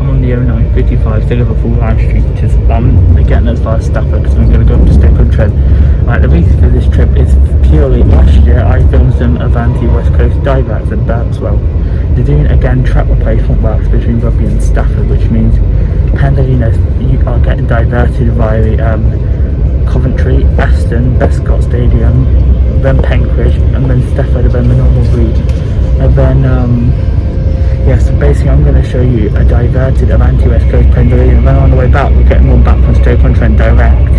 I'm on the 0955 to Liverpool Line Street, which is getting as far as Stafford because I'm going to go up to Stechford. Right, the reason for this trip is purely last year I filmed some Avanti West Coast diverts at Birdswell. They're doing again track replacement works between Rugby and Stafford, which means Pendolino you are getting diverted via the Coventry, Aston, Bescot Stadium, then Penkridge, and then Stafford, and then the normal route. And then yeah, so basically I'm going to show you a diverted Avanti West Coast Pendolino, and then on the way back we're getting one back from Stechford direct,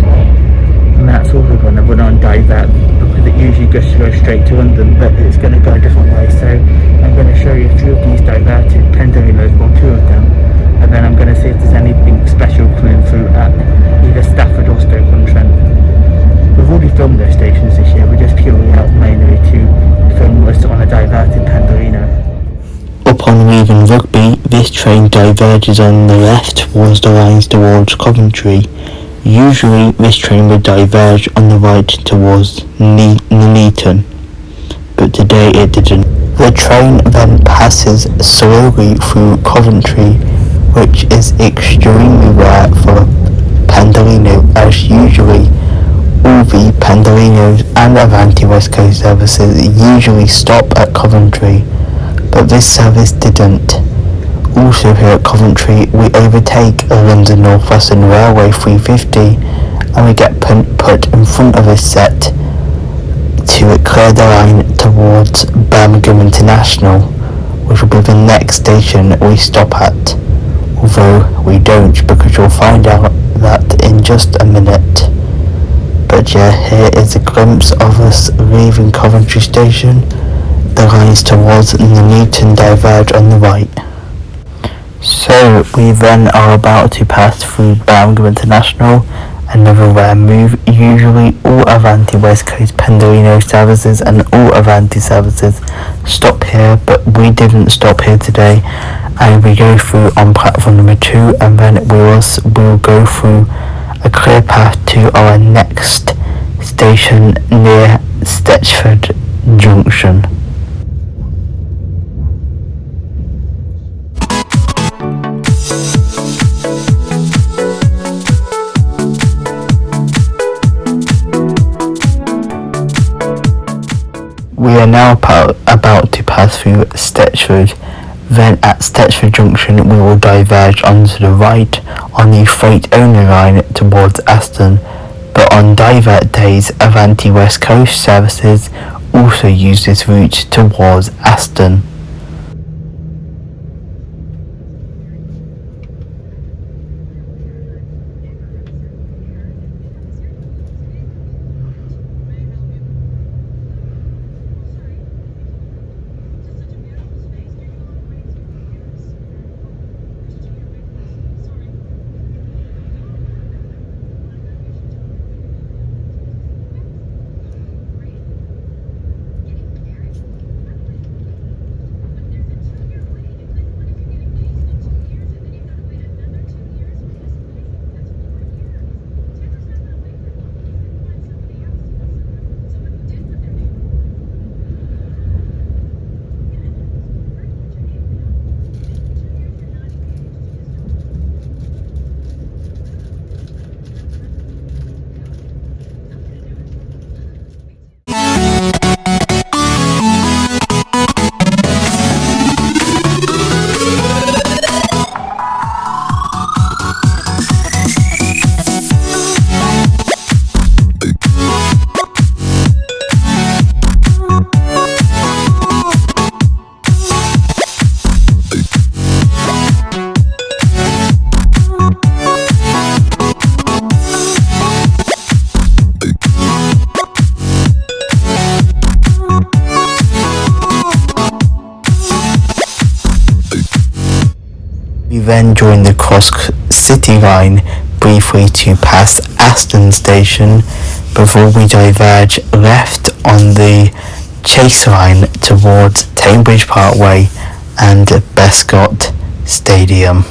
and that's also going to run on divert because it usually goes to go straight to London, but it's going to go a different way. So I'm going to show you a few of these diverted Pendolinos, well, two of them, and then I'm going to see if there's anything special coming through at either Stafford or Stoke-on-Trent. We've already filmed those stations this year, we just purely out mainly to film what's on a diverted Pendolino. Upon leaving Rugby, this train diverges on the left towards the lines towards Coventry. Usually this train would diverge on the right towards Nuneaton, but today it didn't. The train then passes slowly through Coventry, which is extremely rare for a Pendolino, as usually all the Pendolinos and Avanti West Coast services usually stop at Coventry, but this service didn't. Also here at Coventry, we overtake a London North Western Railway 350 and we get put in front of a set to clear the line towards Birmingham International, which will be the next station we stop at. Although we don't, because you'll find out that in just a minute. But yeah, here is a glimpse of us leaving Coventry Station. The lines towards Nuneaton diverge on the right. So we then are about to pass through Birmingham International, another rare move. Usually all Avanti West Coast Pendolino services and all Avanti services stop here, but we didn't stop here today, and we go through on platform number 2, and then we'll go through a clear path to our next station near Stechford Junction. We are now about to pass through Stechford. Then at Stechford Junction we will diverge onto the right on the freight-only line towards Aston, but on divert days Avanti West Coast services also use this route towards Aston. We then join the Cross City line briefly to pass Aston station before we diverge left on the Chase line towards Cambridge Parkway and Bescot Stadium.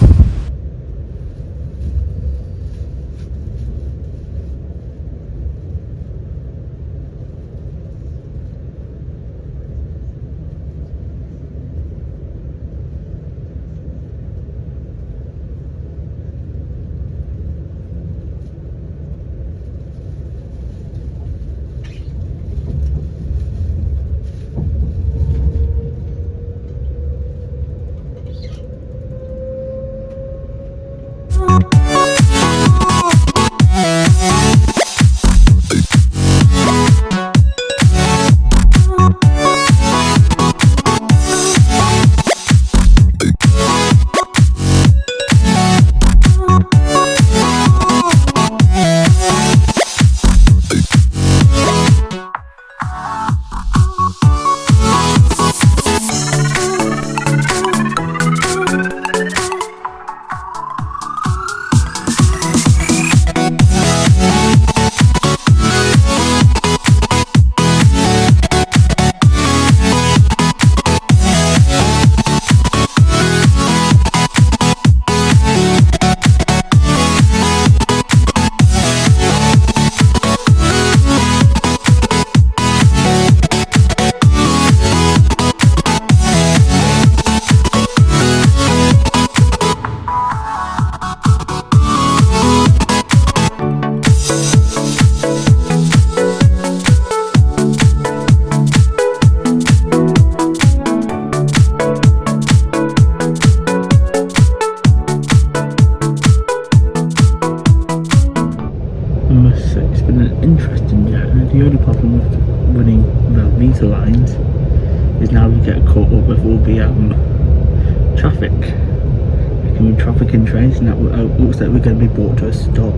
running the meter lines is now we get caught up with all the traffic. There can be traffic in trains, and that looks like we're going to be brought to a stop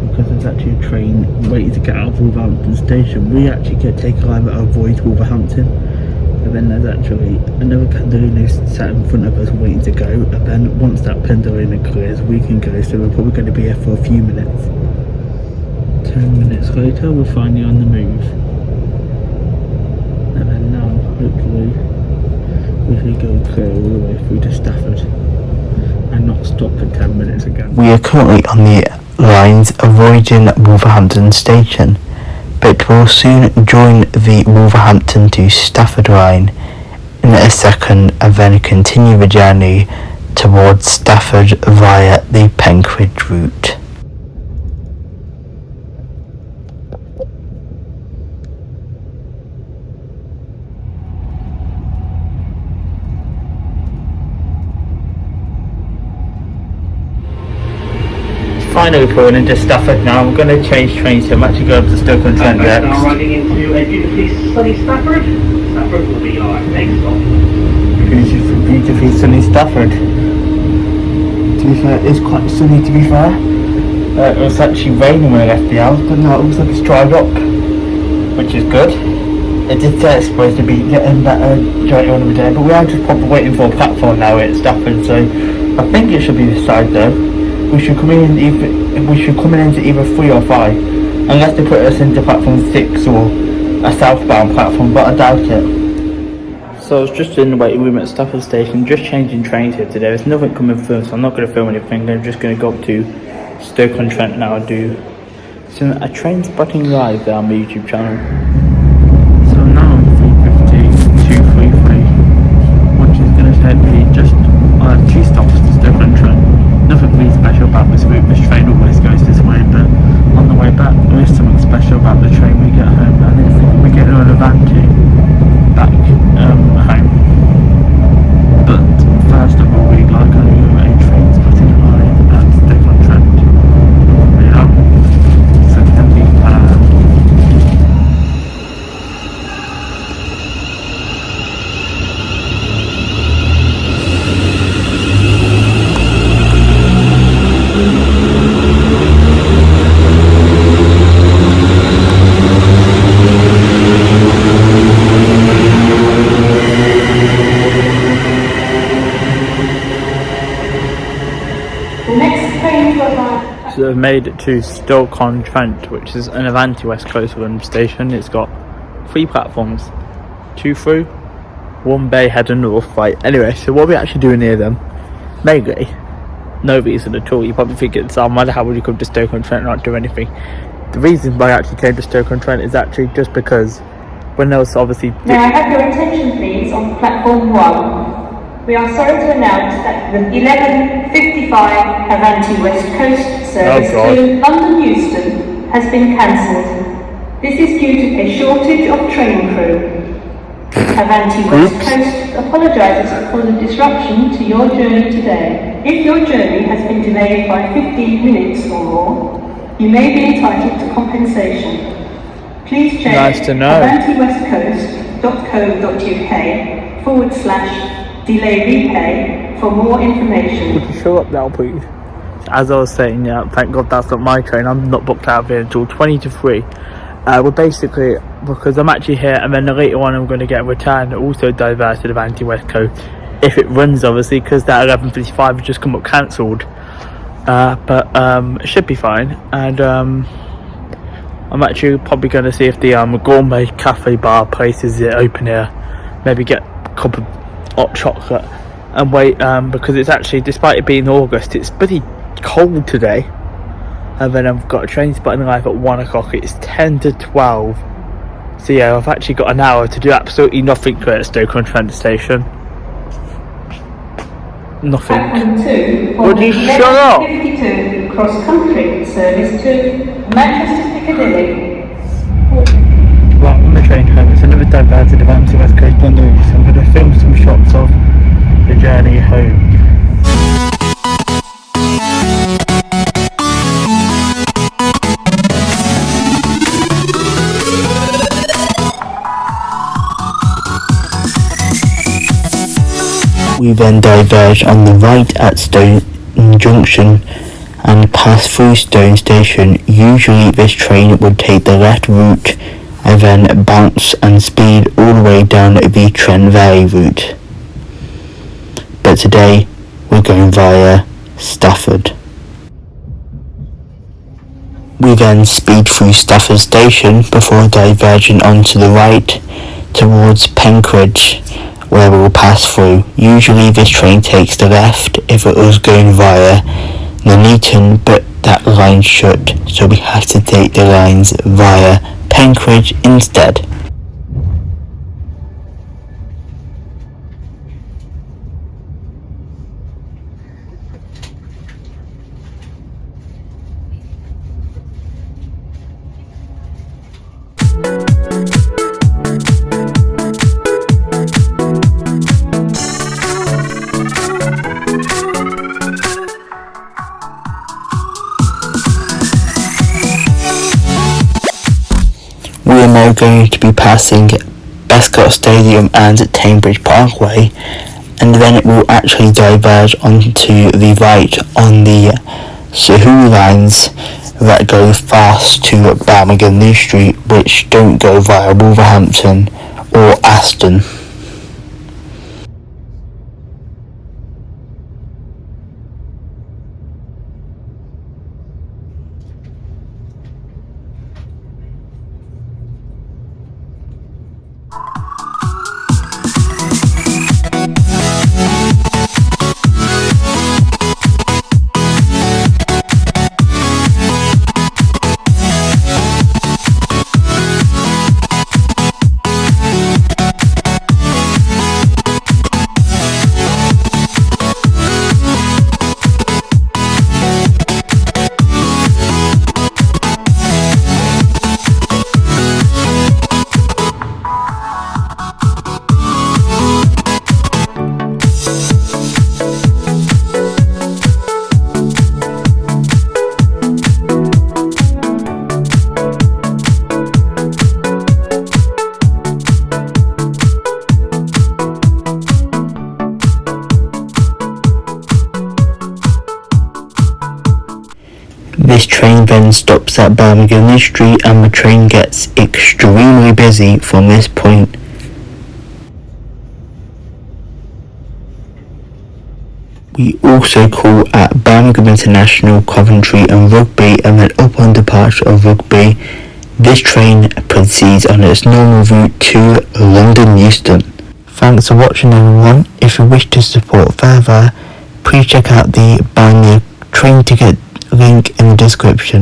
because there's actually a train waiting to get out of Wolverhampton station. We actually get take a line that avoids Wolverhampton, and then there's actually another Pendolino sat in front of us waiting to go, and then once that Pendolino clears we can go, so we're probably going to be here for a few minutes. 10 minutes later we're finally on the move, and then now hopefully we should go clear all the way through to Stafford and not stop for 10 minutes again. We are currently on the lines avoiding Wolverhampton station, but will soon join the Wolverhampton to Stafford line in a second, and then continue the journey towards Stafford via the Penkridge route. Finally pulling into Stafford now. I'm going to change trains, so I'm actually going to Stoke-on-Trent next. Now riding into a beautifully sunny Stafford. Stafford will be our next stop. Beautifully sunny Stafford. To be fair, it is quite sunny to be fair. It was actually raining when I left the house, but now it looks like it's dried up, which is good. It did say it's supposed to be getting better later on in the day, but we are just probably waiting for a platform now at Stafford, so I think it should be this side though. We should come in into either 3 or 5, unless they put us into platform 6 or a southbound platform, but I doubt it. So I was just in the waiting room at Stafford station, just changing trains here today. There's nothing coming through, so I'm not going to film anything. I'm just going to go up to Stoke-on-Trent now and do a train spotting live there on my YouTube channel. So now I'm 350, 233, which is going to take me just 2 stops to Stoke-on-Trent. Nothing really special about this route. This train always goes this way, but on the way back there is something special about the train we get home, and it's we're getting on Avanti back home. But first of all, we are going to go a train spotting live at Stoke-on-Trent. Yeah, so it's going to be So I've made it to Stoke-on-Trent, which is an Avanti West Coast London station. It's got 3 platforms, 2 through, 1 bay heading north, right. Anyway, so what are we actually doing here then? Mainly, no reason at all. You probably think it's matter how would you come to Stoke-on-Trent and not do anything. The reason why I actually came to Stoke-on-Trent is actually just because when there was obviously... May I have your attention please on platform 1. We are sorry to announce that the 11:55 Avanti West Coast service to London Euston has been cancelled. This is due to a shortage of train crew. Avanti West Coast apologises for the disruption to your journey today. If your journey has been delayed by 15 minutes or more, you may be entitled to compensation. Please check avantiwestcoast.co.uk/delay repay for more information. Would you show up now please? As I was saying, yeah, thank God that's not my train. I'm not booked out of here until 20 to 3. We're basically, because I'm actually here, and then later on I'm going to get a return, also diverted Avanti West Coast, if it runs obviously, because that 11:55 has just come up cancelled. But it should be fine, and I'm actually probably going to see if the gourmet cafe bar place is open here. Maybe get a cup of hot chocolate and wait, because it's actually, despite it being August, it's pretty cold today. And then I've got a train spotting live at 1 o'clock. It's 10 to 12. So yeah, I've actually got an hour to do absolutely nothing at Stoke-on-Trent station. Nothing. Would you shut up? 52 cross country service to Manchester Piccadilly. Well, on the train home, it's another diverted Avanti West Coast Pendolino, so I'm going to film some shots of the journey home. We then diverge on the right at Stone Junction and pass through Stone Station. Usually this train would take the left route and then bounce and speed all the way down the Trent Valley route. But today we're going via Stafford. We then speed through Stafford Station before diverging onto the right towards Penkridge, where we will pass through. Usually this train takes the left if it was going via Nuneaton, but that line's shut, so we have to take the lines via Penkridge instead. We are now going to be passing Bescot Stadium and Cambridge Parkway, and then it will actually diverge onto the right on the Troughout lines that go fast to Birmingham New Street, which don't go via Wolverhampton or Aston. This train then stops at Birmingham New Street and the train gets extremely busy from this point. We also call at Birmingham International Coventry and Rugby, and then upon departure of Rugby, this train proceeds on its normal route to London Euston. Thanks for watching everyone. If you wish to support further, please check out the Buy Me a Train Ticket link in the description.